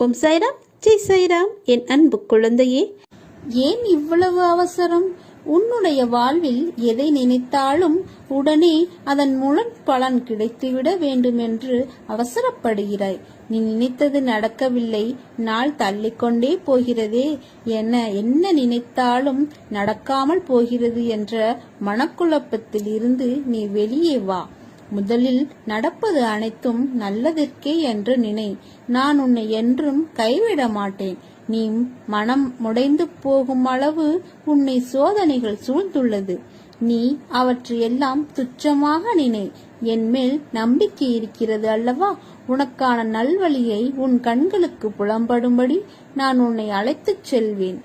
ஓம் சாய்ராம், ஜெய் சாய்ராம். என் அன்பு குழந்தையே, ஏன் இவ்வளவு அவசரம்? உன்னுடைய வாழ்வில் எதை நினைத்தாலும் உடனே அதன் முழு பலன் கிடைத்துவிட வேண்டும் என்று அவசரப்படுகிறாய். நீ நினைத்தது நடக்கவில்லை, நாள் தள்ளிக்கொண்டே போகிறதே, என்ன நினைத்தாலும் நடக்காமல் போகிறது என்ற மனக்குழப்பத்தில் இருந்து நீ வெளியே வா. முதலில் நடப்பது அனைத்தும் நல்லதற்கே என்று நினை. நான் உன்னை என்றும் கைவிட மாட்டேன். நீ மனம் முடைந்து போகும் அளவு உன்னை சோதனைகள் சூழ்ந்துள்ளது. நீ அவற்றையெல்லாம் துச்சமாக நினை. என் மேல் நம்பிக்கை இருக்கிறது அல்லவா? உனக்கான நல்வழியை உன் கண்களுக்கு புலம்படும்படி நான் உன்னை அழைத்துச் செல்வேன்.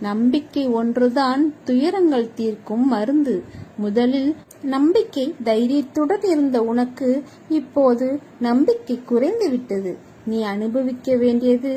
நம்பிக்கை ஒன்றுதான் துயரங்கள் தீர்க்கும் மருந்து. முதலில் நம்பிக்கை தைரியத்துடன் இருந்த உனக்கு இப்போது நம்பிக்கை குறைந்து விட்டது. நீ அனுபவிக்க வேண்டியது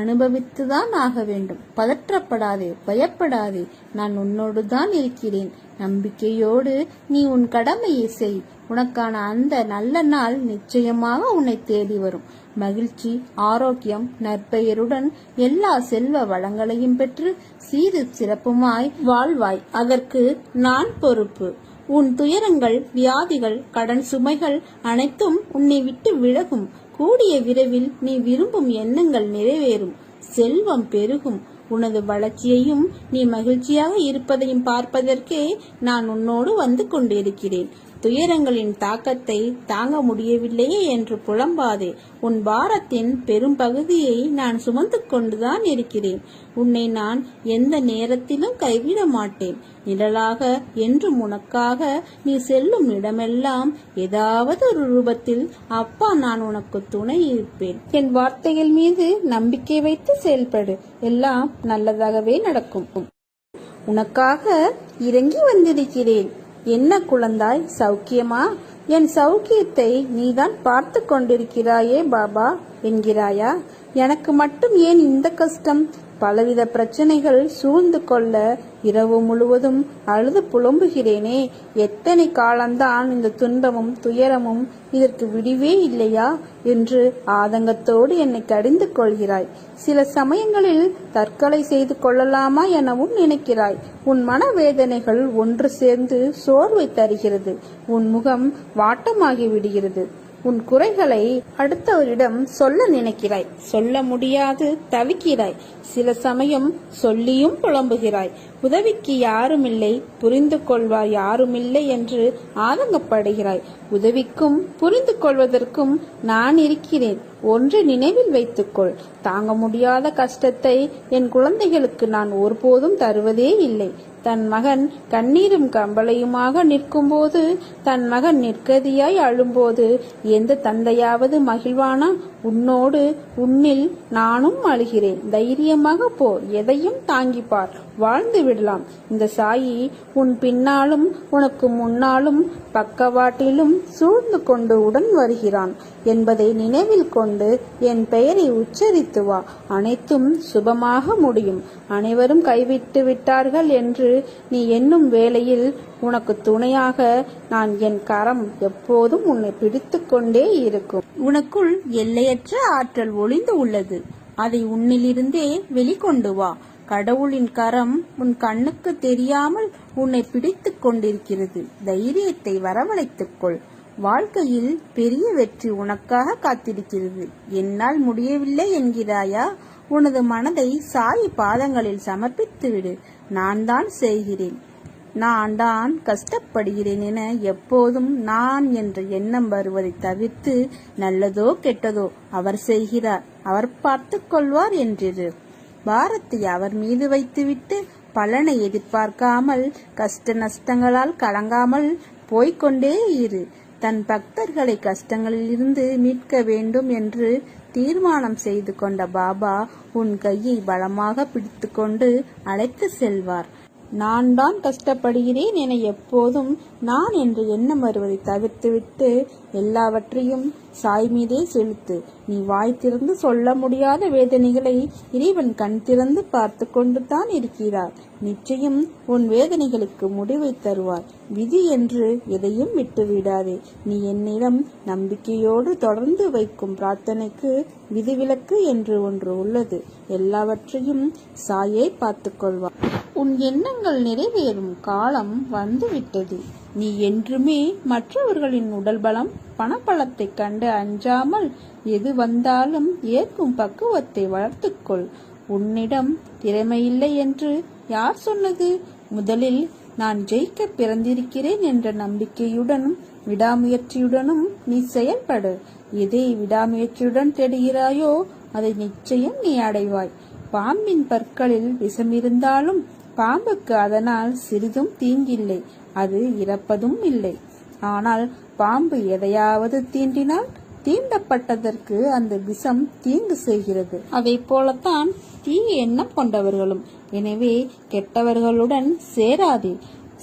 அனுபவித்துதான் ஆக வேண்டும். பதற்றப்படாதே, பயப்படாதே. நான் உன்னோடு தான் இருக்கிறேன். நம்பிக்கையோடு நீ உன் கடமையை செய். உனக்கான அந்த நல்ல நாள் நிச்சயமாக உன்னை தேடி வரும். மகிழ்ச்சி, ஆரோக்கியம், நற்பெயருடன் எல்லா செல்வ வளங்களையும் பெற்று சீரு சிறப்புமாய் வாழ்வாய். அதற்கு நான் பொறுப்பு. உன் துயரங்கள், வியாதிகள், கடன் சுமைகள் அனைத்தும் உன்னை விட்டு விலகும். கூடிய விரைவில் நீ விரும்பும் எண்ணங்கள் நிறைவேறும். செல்வம் பெருகும். உனது வளர்ச்சியையும் நீ மகிழ்ச்சியாக இருப்பதையும் பார்ப்பதற்கே நான் உன்னோடு வந்து கொண்டிருக்கிறேன். துயரங்களின் தாக்கத்தை தாங்க முடியவில்லையே என்று புலம்பாதே. உன் பாரத்தின் பெரும் பகுதியை நான் சுமந்து கொண்டுதான் இருக்கிறேன். உன்னை நான் எந்த நேரத்திலும் கைவிட மாட்டேன். நிழலாக என்றும் உனக்காக நீ செல்லும் இடமெல்லாம் ஏதாவது ஒரு ரூபத்தில் அப்பா நான் உனக்கு துணை இருப்பேன். என் வார்த்தைகள் மீது நம்பிக்கை வைத்து செயல்படு. எல்லாம் நல்லதாகவே நடக்கும். உனக்காக இறங்கி வந்திருக்கிறேன். என்ன குழந்தாய், சௌக்கியமா? என் சௌக்கியத்தை நீதான் பார்த்து கொண்டிருக்கிறாயே பாபா என்கிறாயா? எனக்கு மட்டும் ஏன் இந்த கஷ்டம்? பலவித பிரச்சனைகள் சூழ்ந்து கொள்ள இரவு முழுவதும் அழுது புலம்புகிறேனே. எத்தனை காலம்தான் இந்த துன்பமும் துயரமும்? இதற்கு விடிவே இல்லையா என்று ஆதங்கத்தோடு என்னை கடிந்து கொள்கிறாய். சில சமயங்களில் தற்கொலை செய்து கொள்ளலாமா எனவும் நினைக்கிறாய். உன் மனவேதனைகள் ஒன்று சேர்ந்து சோர்வை தருகிறது. உன் முகம் வாட்டமாகி விடுகிறது. உன் குறைகளை அடுத்தவரிடம் சொல்ல நினைக்கிறாய். சொல்ல முடியாது தவிக்கிறாய். சில சமயம் சொல்லியும் புலம்புகிறாய். உதவிக்கு யாருமில்லை, புரிந்து கொள்வார் யாருமில்லை என்று ஆதங்கப்படுகிறாய். உதவிக்கும் புரிந்து கொள்வதற்கும் நான் இருக்கிறேன். ஒன்று நினைவில் வைத்துக்கொள். தாங்க முடியாத கஷ்டத்தை என் குழந்தைகளுக்கு நான் ஒருபோதும் தருவதே இல்லை. தன் மகன் கண்ணீரும் கம்பளையுமாக நிற்கும் போது, தன் மகன் நிற்கதியாய் அழும்போது எந்த தந்தையாவது மகிழ்வானா? உன்னோடு உன்னில் நானும் அழுகிறேன். தைரியமாக போ. எதையும் தாங்கிப்பார். வாழ்ந்து விடலாம். இந்த சாயி உன் பின்னாலும் உனக்கு முன்னாலும் பக்கவாட்டிலும் சூழ்ந்து கொண்டு உடன் வருகிறான் என்பதை நினைவில் கொண்டு என் பெயரை உச்சரித்து வா. அனைத்தும் சுபமாக முடியும். அனைவரும் கைவிட்டு விட்டார்கள் என்று நீ எண்ணும் வேளையில் உனக்கு துணையாக நான் என் கரம் எப்போதும் உன்னை பிடித்து கொண்டே இருக்கும். உனக்குள் எல்லையற்ற ஆற்றல் ஒளிந்து உள்ளது. அதை உன்னிலிருந்தே வெளிக்கொண்டு வா. கடவுளின் கரம் உன் கண்ணுக்கு தெரியாமல் உன்னை பிடித்து கொண்டிருக்கிறது. தைரியத்தை வரவழைத்துக்கொள். வாழ்க்கையில் பெரிய வெற்றி உனக்காக காத்திருக்கிறது. என்னால் முடியவில்லை என்கிறாயா? உனது மனதை சாய் பாதங்களில் சமர்ப்பித்து விடு. நான் தான் செய்கிறேன், நான் தான் கஷ்டப்படுகிறேன் என எப்போதும் நான் என்ற எண்ணம் வருவதை தவிர்த்து நல்லதோ கெட்டதோ அவர் செய்கிறார், அவர் பார்த்து கொள்வார் என்றிரு. பாரத்தை அவர் மீது வைத்துவிட்டு பலனை எதிர்பார்க்காமல் கஷ்ட நஷ்டங்களால் கலங்காமல் போய்கொண்டே இரு. தன் பக்தர்களை கஷ்டங்களில் இருந்து மீட்க வேண்டும் என்று தீர்மானம் செய்து கொண்ட பாபா உன் கையை பலமாக பிடித்து கொண்டு அழைத்து செல்வார். நான் தான் கஷ்டப்படுகிறேன் என எப்போதும் நான் என்ற எண்ணம் வருவதை தவிர்த்துவிட்டு எல்லாவற்றையும் சாய் மீதே செலுத்து. நீ வாய் திறந்து சொல்ல முடியாத வேதனைகளை இறைவன் கண் திறந்து பார்த்து கொண்டு தான் இருக்கிறார். நிச்சயம் உன் வேதனைகளுக்கு முடிவை தருவார். விதி என்று எதையும் விட்டுவிடாதே. நீ என்னிடம் நம்பிக்கையோடு தொடர்ந்து வைக்கும் பிரார்த்தனைக்கு விதிவிலக்கு என்று ஒன்று உள்ளது. எல்லாவற்றையும் சாயே பார்த்து கொள்வார். உன் எண்ணங்கள் நிறைவேறும் காலம் வந்துவிட்டது. நீ என்றுமே மற்றவர்களின் உடல் பலம் பணபலத்தை கண்டு அஞ்சாமல் எது வந்தாலும் ஏற்கும் பக்குவத்தை வளர்த்துக்கொள். உன்னிடம் திறமையில்லை என்று யார் சொன்னது? முதலில் நான் ஜெயிக்க பிறந்திருக்கிறேன் என்ற நம்பிக்கையுடனும் விடாமுயற்சியுடனும் நீ செயல்படு. எதை விடாமுயற்சியுடன் தேடுகிறாயோ அதை நிச்சயம் நீ அடைவாய். பாம்பின் பற்களில் விஷம் இருந்தாலும் பாம்புக்கு அதனால் சிறிதும் தீங்கில்லை, அது இறப்பதும் இல்லை. ஆனால் பாம்பு எதையாவது தீண்டினால் தீண்டப்பட்டதற்கு அந்த விஷம் தீங்கு செய்கிறது. அதை போலத்தான் தீய எண்ணம் கொண்டவர்களும். எனவே கெட்டவர்களுடன் சேராதே.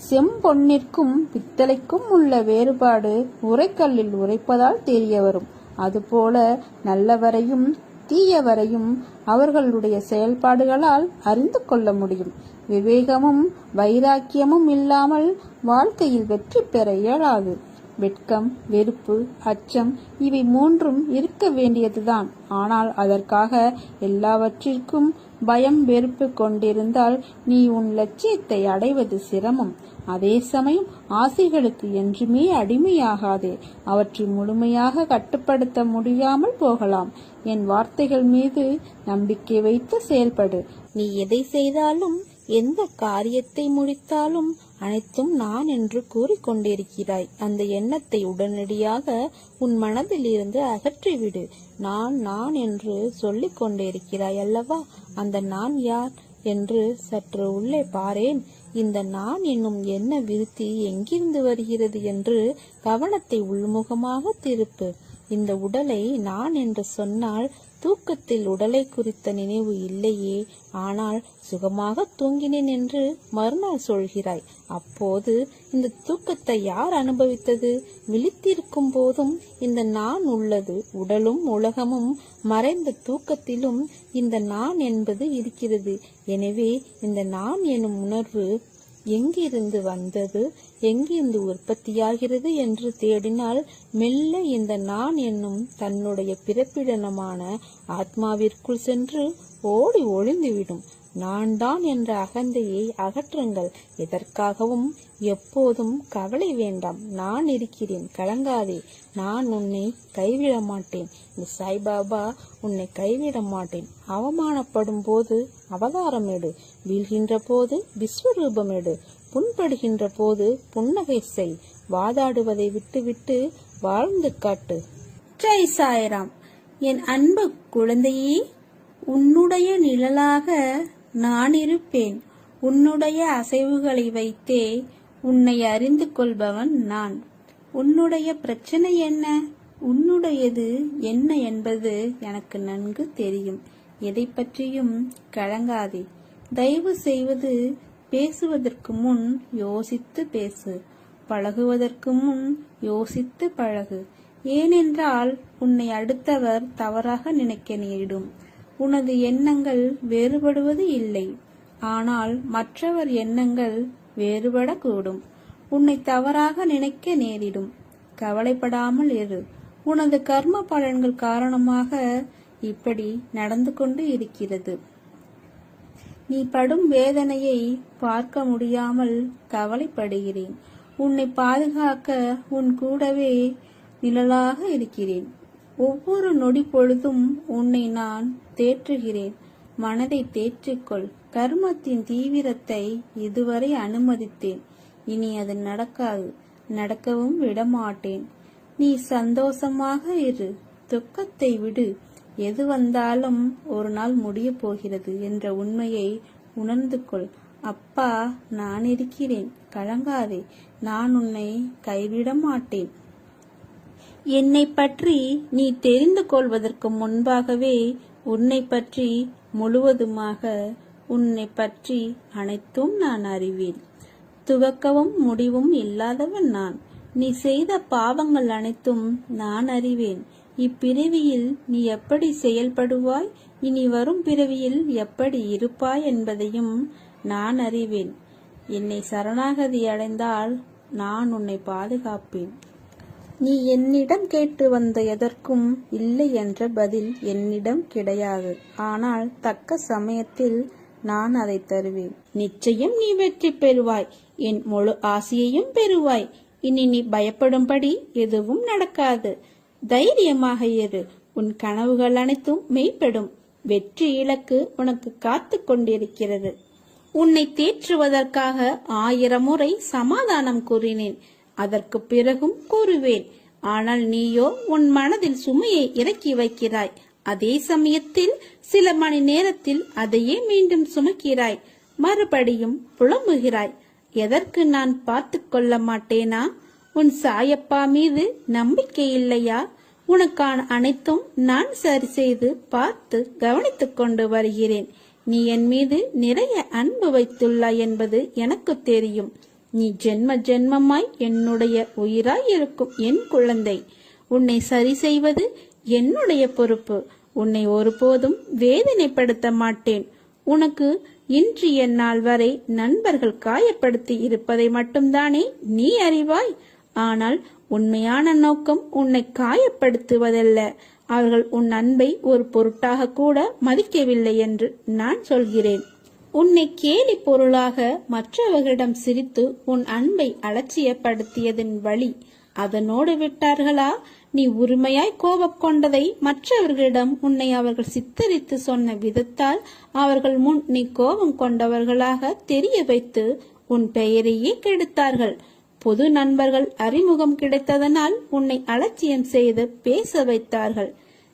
செம்பொன்னிற்கும் பித்தளைக்கும் உள்ள வேறுபாடு உரைக்கல்லில் உரைப்பதால் தெரிய வரும். அதுபோல நல்லவரையும் தீயவரையும் அவர்களுடைய செயல்பாடுகளால் அறிந்து கொள்ள முடியும். விவேகமும் வைராக்கியமும் இல்லாமல் வாழ்க்கையில் வெற்றி பெற இயலாது. வெட்கம், வெறுப்பு, அச்சம் இவை மூன்றும் இருக்க வேண்டியதுதான். ஆனால் அதற்காக எல்லாவற்றிற்கும் பயம், வெறுப்பு கொண்டிருந்தால் நீ உன் லட்சியத்தை அடைவது சிரமம். அதே சமயம் ஆசைகளுக்கு என்றுமே அடிமையாகாதே. அவற்றை முழுமையாக கட்டுப்படுத்த முடியாமல் போகலாம். என் வார்த்தைகள் மீது நம்பிக்கை வைத்து செயல்படு. நீ எதை செய்தாலும் எந்த காரியத்தை முடித்தாலும் அனைத்தும் நான் என்று கூறிக்கொண்டிருக்கிறாய். அந்த எண்ணத்தை உடனடியாக உன் மனதில் இருந்து அகற்றிவிடு. நான் நான் என்று சொல்லிக் கொண்டிருக்கிறாய் அல்லவா? அந்த நான் யார் என்று சற்று உள்ளே பாரேன். இந்த நான் என்னும் எண்ண விருத்தி எங்கிருந்து வருகிறது என்று கவனத்தை உள்முகமாக திருப்பு. இந்த உடலை நான் என்று சொன்னால் தூக்கத்தில் உடலை குறித்த நினைவு இல்லையே. ஆனால் சுகமாக தூங்கினேன் என்று மறுநாள் சொல்கிறாய். அப்போது இந்த தூக்கத்தை யார் அனுபவித்தது? விழித்திருக்கும் போதும் இந்த நான் உள்ளது. உடலும் உலகமும் மறைந்த தூக்கத்திலும் இந்த நான் என்பது இருக்கிறது. எனவே இந்த நான் எனும் உணர்வு எங்கிருந்து வந்தது, எங்கிருந்து உற்பத்தியாகிறது என்று தேடினால் மெல்ல இந்த நான் என்னும் தன்னுடைய பிறப்பிடமான ஆத்மாவிற்குள் சென்று ஓடி ஒளிந்துவிடும். நான் தான் என்ற அகந்தையை அகற்றுங்கள். எதற்காகவும் எப்போதும் கவலை வேண்டாம். நான் இருக்கிறேன், கலங்காதே. நான் உன்னை கைவிட மாட்டேன். இந்த சாய்பாபா உன்னை கைவிட மாட்டேன். அவமானப்படும் போது அவதாரம் எடு, வீழ்கின்ற போது விஸ்வரூபம் எடு, புண்படுகின்ற போது புன்னகை செய். வாதாடுவதை விட்டுவிட்டு வாழ்ந்து காட்டு. ஜெய் சாய்ராம். என் அன்பு குழந்தையே, உன்னுடைய நிழலாக நான் இருப்பேன். உன்னுடைய அசைவுகளை வைத்தே உன்னை அறிந்து கொள்பவன் நான். உன்னுடைய பிரச்சனை என்ன, உன்னுடையது என்ன என்பது எனக்கு நன்கு தெரியும். எதை பற்றியும் கலங்காதே. தயவு செய்வது பேசுவதற்கு முன் யோசித்து பேசு. பழகுவதற்கு முன் யோசித்து பழகு. ஏனென்றால் உன்னை அடுத்தவர் தவறாக நினைக்க நேரிடும். உனது எண்ணங்கள் வேறுபடுவது இல்லை, ஆனால் மற்றவர் எண்ணங்கள் வேறுபடக்கூடும். உன்னை தவறாக நினைக்க நேரிடும். கவலைப்படாமல் இரு. உனது கர்ம பலன்கள் காரணமாக இப்படி நடந்து கொண்டு இருக்கிறது. நீ படும் வேதனையை பார்க்க முடியாமல் கவலைப்படுகிறேன். உன்னை பாதுகாக்க உன் கூடவே நிழலாக இருக்கிறேன். ஒவ்வொரு நொடி பொழுதும் உன்னை நான் தேற்றுகிறேன். மனதை தேற்றிக்கொள். கர்மத்தின் தீவிரத்தை இதுவரை அனுமதித்தேன். இனி அது நடக்காது, நடக்கவும் விடமாட்டேன். நீ சந்தோஷமாக இரு. துக்கத்தை விடு. எது வந்தாலும் ஒரு நாள் முடிய போகிறது என்ற உண்மையை உணர்ந்து கொள். அப்பா நான் இருக்கிறேன், கலங்காதே. நான் உன்னை கைவிட மாட்டேன். என்னை பற்றி நீ தெரிந்து கொள்வதற்கு முன்பாகவே உன்னை பற்றி முழுவதுமாக, உன்னை பற்றி அனைத்தும் நான் அறிவேன். துவக்கவும் முடிவும் இல்லாதவன் நான். நீ செய்த பாவங்கள் அனைத்தும் நான் அறிவேன். இப்பிறவியில் நீ எப்படி செயல்படுவாய், இனி வரும் பிறவியில் எப்படி இருப்பாய் என்பதையும் நான் அறிவேன். என்னை சரணாகதி அடைந்தால் நான் உன்னை பாதுகாப்பேன். நீ என்னிடம் கேட்டு வந்த எதற்கும் இல்லை என்ற பதில் என்னிடம் கிடையாது. ஆனால் தக்க சமயத்தில் நான் அதை தருவேன். நிச்சயம் நீ வெற்றி பெறுவாய். என் முழு ஆசையையும் பெறுவாய். இனி நீ பயப்படும்படி எதுவும் நடக்காது. தைரியமாக இரு. உன் கனவுகள் அனைத்தும் மெய்ப்படும். வெற்றி இலக்கு உனக்கு காத்து கொண்டிருக்கிறது. உன்னை தேற்றுவதற்காக 1000 முறை சமாதானம் கூறினேன். அதற்கு பிறகும் கூறுவேன். ஆனால் நீயோ உன் மனதில் சுமையை இறக்கி வைக்கிறாய். அதே சமயத்தில் சில மணி நேரத்தில் அதையே மீண்டும் சுமக்கிறாய். மறுபடியும் புலம்புகிறாய். எதற்கு நான் பார்த்து கொள்ள மாட்டேனா? உன் சாயப்பா மீது நம்பிக்கை இல்லையா? உனக்கான அனைத்தும் நான் சரி செய்து பார்த்து கவனித்துக் கொண்டு வருகிறேன். நீ என் மீது நிறைய அன்பு வைத்துள்ளாய் என்பது எனக்கு தெரியும். நீ ஜென்ம ஜென்மமாய் என்னுடைய உயிராய் இருக்கும் என் குழந்தை. உன்னை சரி செய்வது என்னுடைய பொறுப்பு. உன்னை ஒருபோதும் வேதனைப்படுத்த மாட்டேன். உனக்கு இன்று எந்நாள் வரை நண்பர்கள் காயப்படுத்தி இருப்பதை மட்டும்தானே நீ அறிவாய். ஆனால் உண்மையான நோக்கம் உன்னை காயப்படுத்துவதல்ல. அவர்கள் உன் அன்பை ஒரு பொருட்டாக கூட மதிக்கவில்லை என்று நான் சொல்கிறேன். உன்னை கேலி பொருளாக மற்றவர்களிடம் சிரித்து உன் அன்பை அலட்சியப்படுத்தியதன் வழி அதனோடு விட்டார்களா? நீ உரிமையாய் கோபம் கொண்டதை மற்றவர்களிடம் உன்னை அவர்கள் சித்தரித்து சொன்ன விதத்தால் அவர்கள் முன் நீ கோபம் கொண்டவர்களாக தெரிய வைத்து உன் பெயரையே கெடுத்தார்கள். பொது நண்பர்கள் அறிமுகம் கிடைத்ததனால் உன்னை அலட்சியம் செய்து பேச வைத்தார்கள்.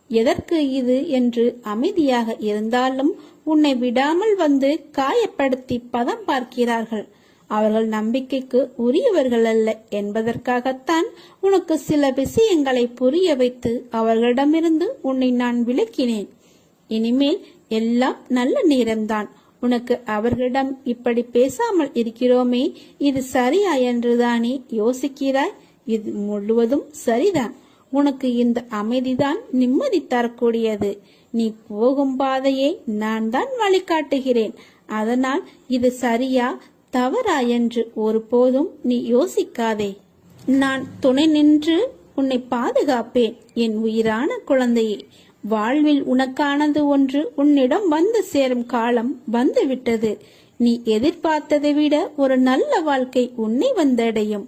எதற்கு இது என்று அமைதியாக இருந்தாலும் உன்னை விடாமல் வந்து காயப்படுத்தி பதம் பார்க்கிறார்கள். அவர்கள் நம்பிக்கைக்கு உரியவர்கள் அல்ல என்பதற்காகத்தான் உனக்கு சில விஷயங்களை புரிய வைத்து அவர்களிடமிருந்து உன்னை நான் விலக்கினேன். இனிமேல் எல்லாம் நல்ல நேரம்தான். உனக்கு அவர்களிடம் இப்படி பேசாமல் இருக்கிறோமே, இது சரியா என்றுதானே யோசிக்கிறாய்? இது முழுவதும் சரிதான். உனக்கு இந்த அமைதிதான் நிம்மதி தரக்கூடியது. நீ போகும் பாதையை நான் தான் வழிகாட்டுகிறேன். அதனால் இது சரியா தவறா என்று ஒருபோதும் நீ யோசிக்காதே. நான் துணை நின்று உன்னை பாதுகாப்பேன். என் உயிரான குழந்தையே, வாழ்வில் உனக்கானது ஒன்று உன்னிடம் வந்து சேரும் காலம் வந்துவிட்டது. நீ எதிர்பார்த்ததை விட ஒரு நல்ல வாழ்க்கை உன்னை வந்தடையும்.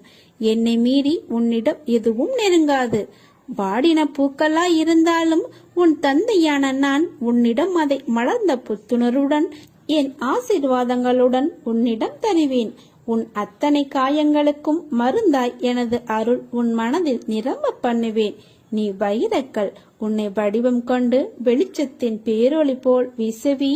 என்னை மீறி உன்னிடம் எதுவும் நெருங்காது. வாடின பூக்களாய் இருந்தாலும் உன் தந்தையான நான் உன்னிடம் அதை மலர்ந்த புத்துணர்வுடன் என் ஆசீர்வாதங்களுடன் உன்னிடம் தருவேன். உன் அத்தனை காயங்களுக்கும் மருந்தாய் எனது அருள் உன் மனதில் நிரம்ப பண்ணுவேன். நீ வைரக்கல். உன்னை வடிவம் கொண்டு வெளிச்சத்தின் பேரொளி போல் வீசவி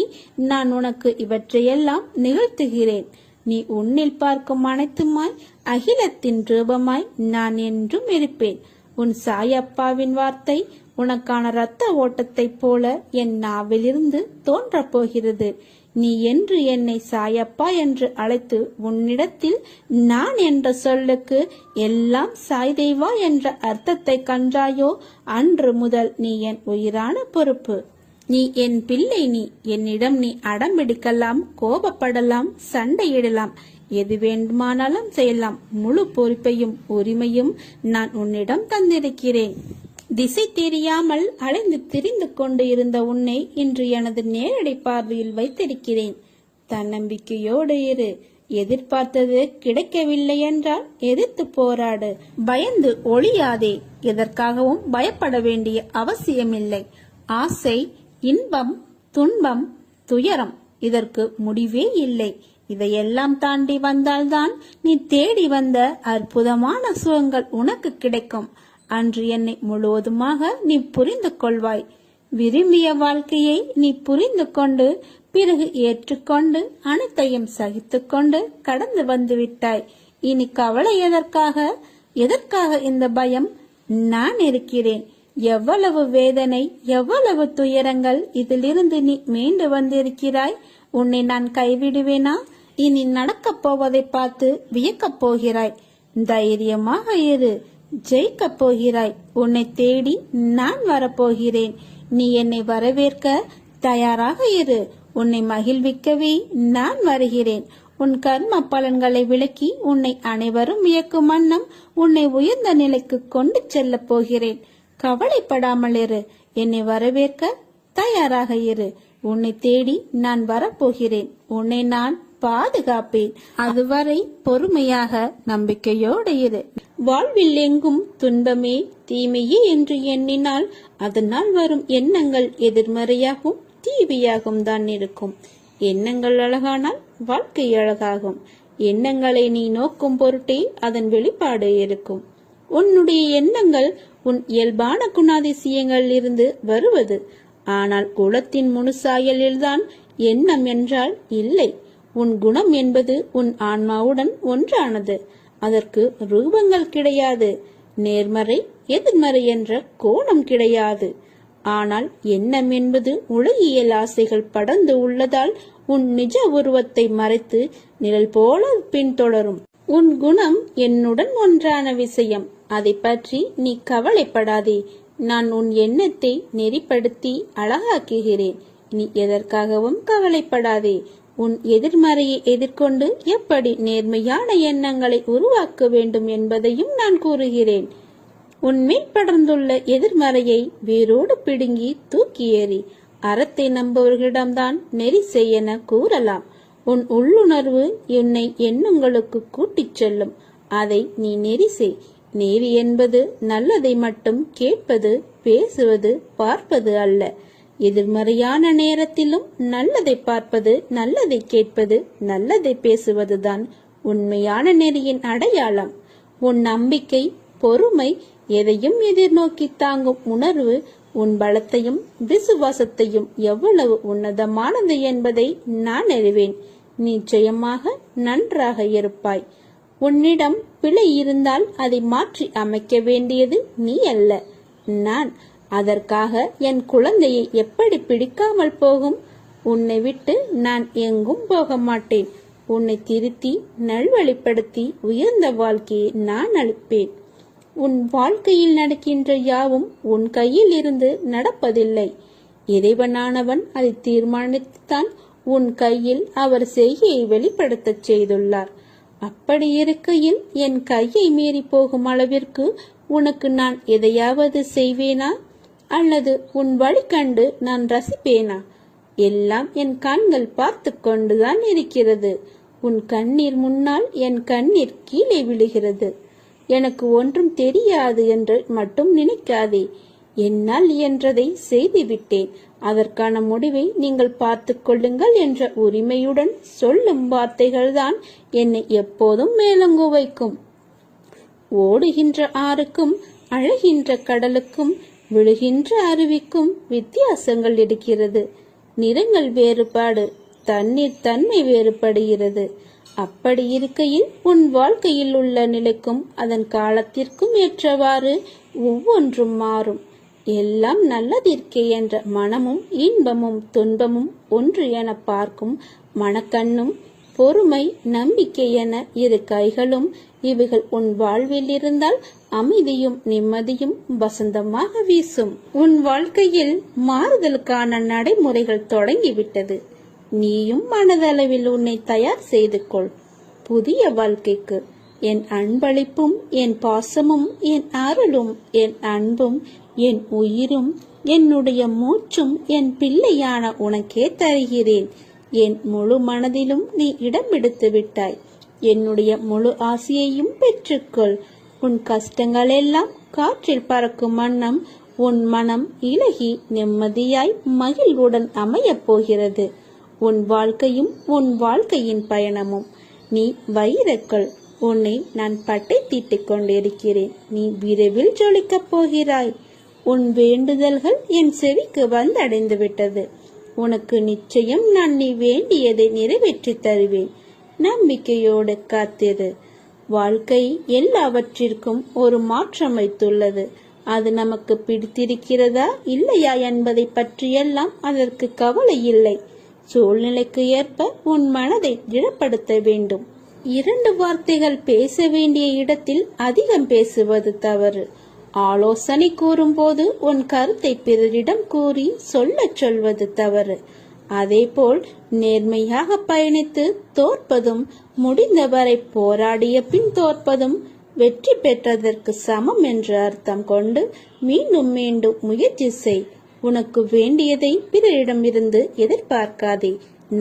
நான் உனக்கு இவற்றையெல்லாம் நிகழ்த்துகிறேன். நீ உன்னில் பார்க்கும் அனைத்துமாய் அகிலத்தின் ரூபமாய் நான் என்றும் இருப்பேன். உன் சாயப்பாவின் வார்த்தை உனக்கான இரத்த ஓட்டத்தைப் போல என் நாவிலிருந்து தோன்றப் போகிறது. நீ என்று என்னை சாயப்பா என்று அழைத்து உன்னிடத்தில் நான் என்ற சொல்லுக்கு எல்லாம் சாய்தேவா என்ற அர்த்தத்தை கண்டாயோ, அன்று முதல் நீ என் உயிரான பொறுப்பு. நீ என் பிள்ளை. நீ என்னிடம் நீ அடம்பிடிக்கலாம், கோபப்படலாம், சண்டையிடலாம், எது வேண்டுமானாலும் செய்யலாம். முழு பொறுப்பையும் உரிமையும் நான் உன்னிடம் தந்திருக்கிறேன். திசை தெரியாமல் அலைந்து திரிந்து கொண்டு இருந்த உன்னை இன்று எனது நேரடி பார்வையில் வைத்திருக்கிறேன். தன்னம்பிக்கையோடு இரு. எதிர்பார்த்தது கிடைக்கவில்லை என்றால் எதிர்த்து போராடு. பயந்து ஒளியாதே. எதற்காகவும் பயப்பட வேண்டிய அவசியமில்லை. ஆசை, இன்பம், துன்பம், துயரம் இதற்கு முடிவே இல்லை. இதையெல்லாம் தாண்டி வந்தால்தான் நீ தேடி வந்த அற்புதமான சுகங்கள் உனக்கு கிடைக்கும். அன்று என்னை முழுவதுமாக நீ புரிந்து கொள்வாய். விரும்பிய வாழ்க்கையை நீ புரிந்து கொண்டு பிறகு ஏற்றுக்கொண்டு அனைத்தையும் சகித்துக்கொண்டு கடந்து வந்து விட்டாய். இனி கவலை எதற்காக இந்த பயம்? நான் இருக்கிறேன். எவ்வளவு வேதனை, எவ்வளவு துயரங்கள், இதிலிருந்து நீ மீண்டு வந்திருக்கிறாய். உன்னை நான் கைவிடுவேனா? இனி நடக்கப் போவதை பார்த்து வியக்கப் போகிறாய். தைரியமாக இரு, ஜெயிக்கப் போகிறாய். உன்னை தேடி நான் வரப்போகிறேன். நீ என்னை வரவேற்க தயாராக இரு. உன்னை மகிழ்விக்கவே நான் வருகிறேன். உன் கர்ம பலன்களை விளக்கி உன்னை அனைவரும் வியக்கும் வண்ணம் உன்னை உயர்ந்த நிலைக்கு கொண்டு செல்ல போகிறேன். கவலைப்படாமல் இரு. என்னை வரவேற்க தயாராக இரு. உன்னை தேடி நான் வரப்போகிறேன். உன்னை நான் பாதுகாப்பேன். அதுவரை பொறுமையாக நம்பிக்கையோடு இரு. வாழ்வில் எங்கும் துன்பமே தீமையே என்று எண்ணினால் அதனால் வரும் எண்ணங்கள் எதிர்மறையாகவும் தீவியாகவும் தான் இருக்கும். எண்ணங்கள் அழகானால் வாழ்க்கை அழகாகும். எண்ணங்களை நீ நோக்கும் பொருட்டே அதன் வெளிப்பாடு இருக்கும். உன்னுடைய எண்ணங்கள் உன் இயல்பான குணாதிசயங்களில் இருந்து வருவது. ஆனால் குலத்தின் முழுசாயலில்தான் எண்ணம் என்றால் இல்லை. உன் குணம் என்பது உன் ஆன்மாவுடன் ஒன்றானது. அதற்கு ரூபங்கள் கிடையாது. நேர்மறை எதிர்மறை என்ற கோணம் கிடையாது. ஆனால் எண்ணம் என்பது உலகியல் ஆசைகள் படர்ந்து உள்ளதால் உன் நிஜ உருவத்தை மறைத்து நிழல் போல பின்தொடரும். உன் குணம் என்னுடன் ஒன்றான விஷயம். அதை பற்றி நீ கவலைப்படாதே. நான் உன் எண்ணத்தை நெறிப்படுத்தி அழகாக்குகிறேன். நீ எதற்காகவும் கவலைப்படாதே. உன் எதிர்மறையை எதிர்கொண்டு எப்படி நேர்மையான எண்ணங்களை உருவாக்க வேண்டும் என்பதையும் நான் கூறுகிறேன். உன்மேல் படர்ந்துள்ள எதிர்மறையை வேரோடு பிடுங்கி தூக்கி ஏறி அறத்தை நம்புவர்களிடம்தான் நெறி செய்யென கூறலாம். உன் உள்ளுணர்வு என்னை எண்ணங்களுக்கு கூட்டிச் செல்லும். அதை நீ நெறி செய். நெறி என்பது நல்லதை மட்டும் கேட்பது, பேசுவது, பார்ப்பது அல்ல. எதிர்மறையான நேரத்திலும் நல்லதை பார்ப்பது, நல்லதை கேட்பது, நல்லதை பேசுவதுதான் உண்மையான நெறியின் அடையாளம். உன் நம்பிக்கை, பொறுமை, எதையும் எதிர்நோக்கி தாங்கும் உணர்வு உன் பலத்தையும் விசுவாசத்தையும் எவ்வளவு உன்னதமானது என்பதை நான் அறிவேன். நிச்சயமாக நன்றாக இருப்பாய். உன்னிடம் பிழை இருந்தால் அதை மாற்றி அமைக்க வேண்டியது நீ அல்ல, நான். அதற்காக என் குழந்தையை எப்படி பிடிக்காமல் போகும்? உன்னை விட்டு நான் எங்கும் போக மாட்டேன். உன்னை திருத்தி நல்வழிப்படுத்தி உயர்ந்த வாழ்க்கையை நான் அளிப்பேன். உன் வாழ்க்கையில் நடக்கின்ற யாவும் உன் கையில் இருந்து நடப்பதில்லை. இறைவனானவன் அதை தீர்மானித்துத்தான் உன் கையில் அவர் செய்கையை வெளிப்படுத்தச் செய்துள்ளார். அப்படி இருக்கையில் என் கையை மீறி போகும் அளவிற்கு உனக்கு நான் எதையாவது செய்வேனா? அல்லது உன் வழி கண்டு நான் ரசிப்பேனா? எல்லாம் என் கண்கள் பார்த்து கொண்டுதான் இருக்கிறது. உன் கண்ணீர் முன்னால் என் கண்ணீர் கீழே விழுகிறது. எனக்கு ஒன்றும் தெரியாது என்று மட்டும் நினைக்காதே. என்னால் இயன்றதை செய்துவிட்டேன். அதற்கான முடிவை நீங்கள் பார்த்து கொள்ளுங்கள் என்ற உரிமையுடன் சொல்லும் வார்த்தைகள்தான் என்னை எப்போதும் மேலங்கு வைக்கும். ஓடுகின்ற ஆறுக்கும் அழகின்ற கடலுக்கும் விழுகின்ற அருவிக்கும் வித்தியாசங்கள் இருக்கிறது. நிறங்கள் வேறுபாடு, தண்ணீர் தன்மை வேறுபடுகிறது. அப்படி இருக்கையில் உன் வாழ்க்கையில் உள்ள நிலைக்கும் அதன் காலத்திற்கும் ஏற்றவாறு ஒவ்வொன்றும் மாறும். எல்லாம் நல்லதிற்கே என்ற மனமும் இன்பமும் துன்பமும் ஒன்று என பார்க்கும் மனக்கண்ணும், பொறுமை, நம்பிக்கை என இரு கைகளும், இவைகள் உன் வாழ்வில் இருந்தால் அமைதியும் நிம்மதியும் வசந்தமாக வீசும். உன் வாழ்க்கையில் மாறுதலுக்கான நடைமுறைகள் தொடங்கிவிட்டது. நீயும் மனதளவில் உன்னை தயார் செய்து கொள் புதிய வாழ்க்கைக்கு. என் அன்பளிப்பும் என் பாசமும் என் அருளும் என் அன்பும் என் உயிரும் என்னுடைய மூச்சும் என் பிள்ளையான உனக்கே தருகிறேன். என் முழு மனதிலும் நீ இடம் எடுத்து விட்டாய். என்னுடைய முழு ஆசையையும் பெற்றுக்கொள். உன் கஷ்டங்கள் எல்லாம் காற்றில் பறக்கும் வண்ணம் உன் மனம் இலகி நிம்மதியாய் மகிழ்வுடன் அமையப் போகிறது. உன் வாழ்க்கையும் உன் வாழ்க்கையின் பயணமும். நீ வைரக்கல். உன்னை நான் பட்டை தீட்டிக் கொண்டிருக்கிறேன். நீ விரைவில் ஜொலிக்கப் போகிறாய். உன் வேண்டுதல்கள் என் செவிக்கு வந்தடைந்து விட்டது. உனக்கு நிச்சயம் நான் நீ வேண்டியதை நிறைவேற்றி தருவேன். நம்பிக்கையோடு காத்திரு. வாழ்க்கை எல்லாவற்றிற்கும் ஒரு மாற்றம் வைத்துள்ளது. அது நமக்கு பிடித்திருக்கிறதா இல்லையா என்பதை பற்றியெல்லாம் அதற்கு கவலை இல்லை. சூழ்நிலைக்கு ஏற்ப உன் மனதை திடப்படுத்த வேண்டும். 2 வார்த்தைகள் பேச வேண்டிய இடத்தில் அதிகம் பேசுவது தவறு. ஆலோசனை கூறும்போது உன் கருத்தை பிறரிடம் கூறி சொல்லச் சொல்வது தவறு. அதேபோல் நேர்மையாக பயணித்து தோற்பதும், முடிந்தவரை போராடிய பின் தோற்பதும் வெற்றி பெற்றதற்கு சமம் என்று அர்த்தம் கொண்டு மீண்டும் மீண்டும் முயற்சி செய். உனக்கு வேண்டியதை பிறரிடமிருந்து எதிர்பார்க்காதே.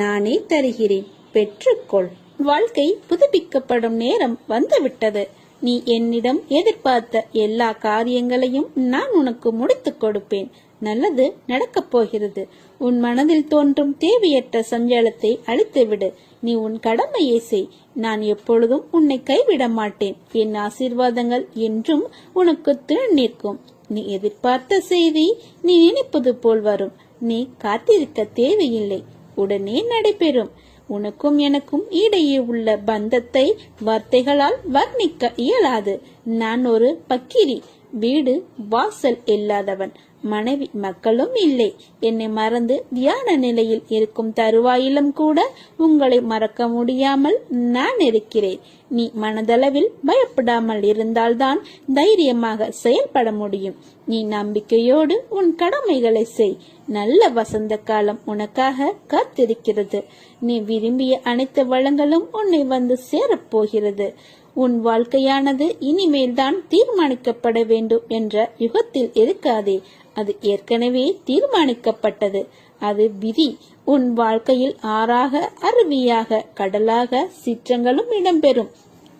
நானே தருகிறேன், பெற்றுக்கொள். வாழ்க்கை புதுப்பிக்கப்படும் நேரம் வந்துவிட்டது. நீ என்னிடம் எதிர்பார்த்த எல்லா காரியங்களையும் நான் உனக்கு முடித்துக் கொடுப்பேன். நல்லது நடக்கப் போகிறது. உன் மனதில் தோன்றும் தேவையற்ற சஞ்சலத்தை அழித்துவிடு. நீ உன் கடமையை செய். நான் எப்பொழுதும் உன்னை கைவிட மாட்டேன். என் ஆசீர்வாதங்கள் என்றும் உனக்கு துணை நிற்கும். நீ எதிர்பார்த்த செய்தி நீ நினைப்பது போல் வரும். நீ காத்திருக்க தேவையில்லை, உடனே நடைபெறும். உனக்கும் எனக்கும் இடையே உள்ள பந்தத்தை வார்த்தைகளால் வர்ணிக்க இயலாது. நான் ஒரு பக்கிரி, வீடு வாசல் இல்லாதவன், மனைவி மக்களும் இல்லை. என்னை மறந்து தியான நிலையில் இருக்கும் தருவாயிலும் கூட உங்களை மறக்க முடியாமல் நான் இருக்கிறேன். நீ மனதளவில் பயப்படாமல் இருந்தால்தான் தைரியமாக செயல்பட முடியும். நீ நம்பிக்கையோடு உன் கடமைகளை செய். நல்ல வசந்த காலம் உனக்காக காத்திருக்கிறது. நீ விரும்பிய அனைத்து வளங்களும் உன்னை வந்து சேரப்போகிறது. உன் வாழ்க்கையானது இனிமேல் தான் தீர்மானிக்கப்பட வேண்டும் என்ற யுகத்தில் இருக்காதே. அது ஏற்கனவே தீர்மானிக்கப்பட்டது. அது விதி. உன் வாழ்க்கையில் ஆறாக, அருவியாக, கடலாக சீற்றங்களும் இடம்பெறும்.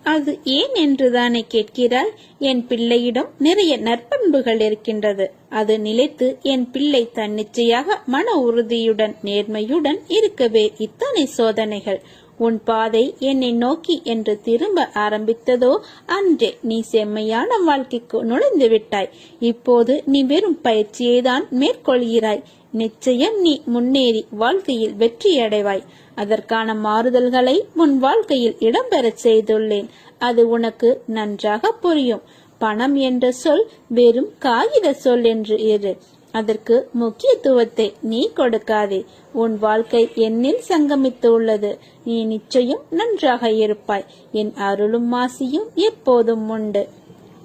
அது ஏன் என்றுதானே கேட்கிறாய்? என் பிள்ளையிடம் நிறைய நற்பண்புகள் இருக்கின்றது. அது நிலைத்து என் பிள்ளை தன்னிச்சையாக மன உறுதியுடன் நேர்மையுடன் இருக்கவே இத்தனை சோதனைகள். உன் பாதை என்னை நோக்கி என்று திரும்ப ஆரம்பித்ததோ அன்றே நீ செம்மையான வாழ்க்கைக்கு நுழைந்து விட்டாய். இப்போது நீ வெறும் பயிற்சியை தான் மேற்கொள்கிறாய். நிச்சயம் நீ முன்னேறி வாழ்க்கையில் வெற்றியடைவாய். அதற்கான மாறுதல்களை உன் வாழ்க்கையில் இடம்பெறச் செய்துள்ளேன். அது உனக்கு நன்றாக புரியும். பணம் என்ற சொல் வெறும் காகித சொல் என்று இரு. அதற்கு முக்கியத்துவத்தை நீ கொடுக்காதே. உன் வாழ்க்கை என்னில் சங்கமித்து உள்ளது. நீ நிச்சயம் நன்றாக இருப்பாய். என் அருளும் ஆசியும் எப்போதும் உண்டு.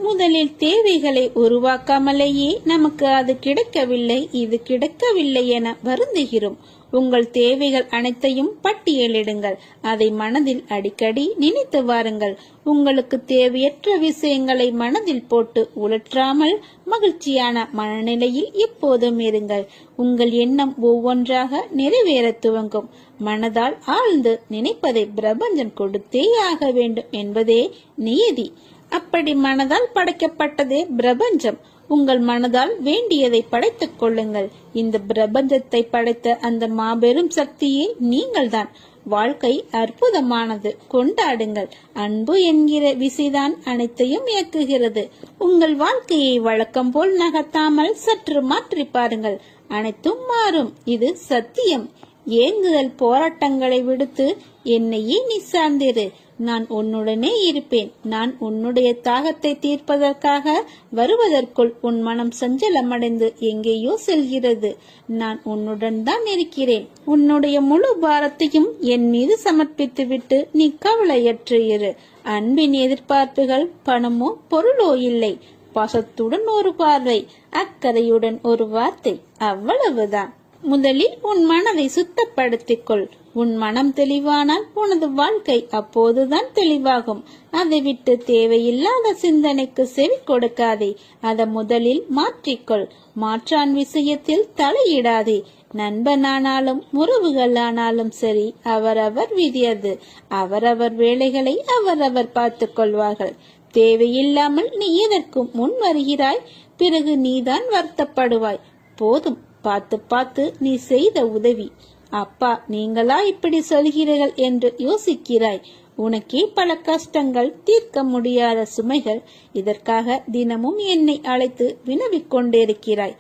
முதலில் தேவைகளை உருவாக்காமலேயே நமக்கு அது கிடைக்கவில்லை, இது கிடைக்கவில்லை என வருந்துகிறோம். உங்கள் தேவைகள் அனைத்தையும் பட்டியலிடுங்கள். அதை மனதில் அடிக்கடி நினைத்து வாருங்கள். உங்களுக்கு தேவையற்ற விஷயங்களை மனதில் போட்டு உழற்றாமல் மகிழ்ச்சியான மனநிலையில் எப்போதும் இருங்கள். உங்கள் எண்ணம் ஒவ்வொன்றாக நிறைவேற துவங்கும். மனதால் ஆழ்ந்து நினைப்பதை பிரபஞ்சம் கொடுத்தே ஆக வேண்டும் என்பதே நியதி. அப்படி மனதால் படைக்கப்பட்டதே பிரபஞ்சம். உங்கள் மனதால் வேண்டியதை படைத்துக் கொள்ளுங்கள். இந்த பிரபஞ்சத்தை படைத்த அந்த மாபெரும் சக்தியே நீங்கள்தான். வாழ்க்கை அற்புதமானது, கொண்டாடுங்கள். அன்பு என்கிற விசைதான் அனைத்தையும் இயக்குகிறது. உங்கள் வாழ்க்கையை வழக்கம் போல் நகர்த்தாமல் சற்று மாற்றி பாருங்கள். அனைத்தும் மாறும். இது சத்தியம். ஏங்குதல் போராட்டங்களை விடுத்து என்னையே நீ சார்ந்திரு. நான் உன்னுடனே இருப்பேன். நான் உன்னுடைய தாகத்தை தீர்ப்பதற்காக வருவதற்குள் உன் மனம் சஞ்சலமடைந்து எங்கேயோ செல்கிறது. நான் உன்னுடன் தான் இருக்கிறேன். உன்னுடைய முழு பாரத்தையும் என் மீது சமர்ப்பித்து விட்டு நீ கவலையற்று இரு. அன்பின் எதிர்பார்ப்புகள் பணமோ பொருளோ இல்லை. பாசத்துடன் ஒரு பார்வை, அக்கறையுடன் ஒரு வார்த்தை, அவ்வளவுதான். முதலில் உன் மனதை சுத்தப்படுத்திக் கொள். உன் மனம் தெளிவானால் உனது வாழ்க்கை அப்போதுதான் தெளிவாகும். அதை விட்டு தேவையில்லாத சிந்தனைக்கு செவி கொடுக்காதே. அதை முதலில் மாற்றிக்கொள். மாற்றான் விஷயத்தில் தலையிடாதே. நண்பனானாலும் உறவுகளானாலும் சரி, அவரவர் விதியது. அவரவர் வேலைகளை அவரவர் பார்த்துக் கொள்வார்கள். தேவையில்லாமல் நீ எதற்கும் முன் வருகிறாய்? பிறகு நீதான் வருத்தப்படுவாய். போதும், பார்த்து பார்த்து நீ செய்த உதவி. அப்பா, நீங்களா இப்படி சொல்கிறீர்கள் என்று யோசிக்கிறாய். உனக்கே பல கஷ்டங்கள், தீர்க்க முடியாத சுமைகள். இதற்காக தினமும் என்னை அழைத்து வினவிக் கொண்டிருக்கிறாய்.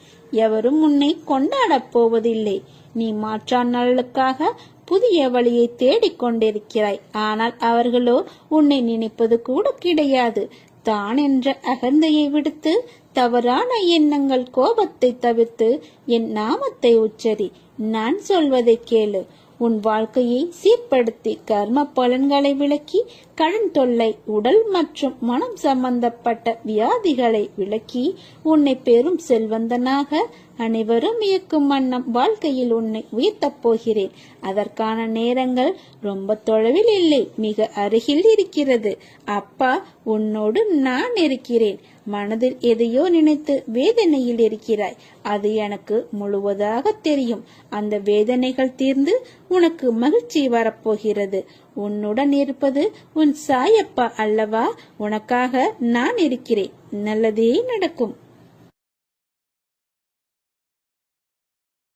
எவரும் உன்னை கொண்டாடப் போவதில்லை. நீ மாற்றான் நலனுக்காக புதிய வழியை தேடிக்கொண்டிருக்கிறாய். ஆனால் அவர்களோ உன்னை நினைப்பது கூட கிடையாது. தான் என்ற அகந்தையை விடுத்து, தவறான எண்ணங்கள், கோபத்தை தவிர்த்து என் நாமத்தை உச்சரி. நான் சொல்வதை கேளு. உன் வாழ்க்கையை சீர்படுத்தி கர்ம பலன்களை விளக்கி கடன் தொல்லை, உடல் மற்றும் மனம் சம்பந்தப்பட்ட வியாதிகளை விலக்கி உன்னை பெரும் செல்வந்தனாக அனைவரும் இயக்கும் வண்ணம் வாழ்க்கையில் உன்னை உயர்த்தப் போகிறேன். அதற்கான நேரங்கள் ரொம்ப தொலைவில் இல்லை, மிக அருகில் இருக்கிறது. அப்பா, உன்னோடு நான் இருக்கிறேன். மனதில் எதையோ நினைத்து வேதனையில் இருக்கிறாய். அது எனக்கு முழுவதாக தெரியும். அந்த வேதனைகள் தீர்ந்து உனக்கு மகிழ்ச்சி வரப்போகிறது. உன்னுடன் இருப்பது உன் சாயப்பா அல்லவா? உனக்காக நான் இருக்கிறேன். நல்லதே நடக்கும்.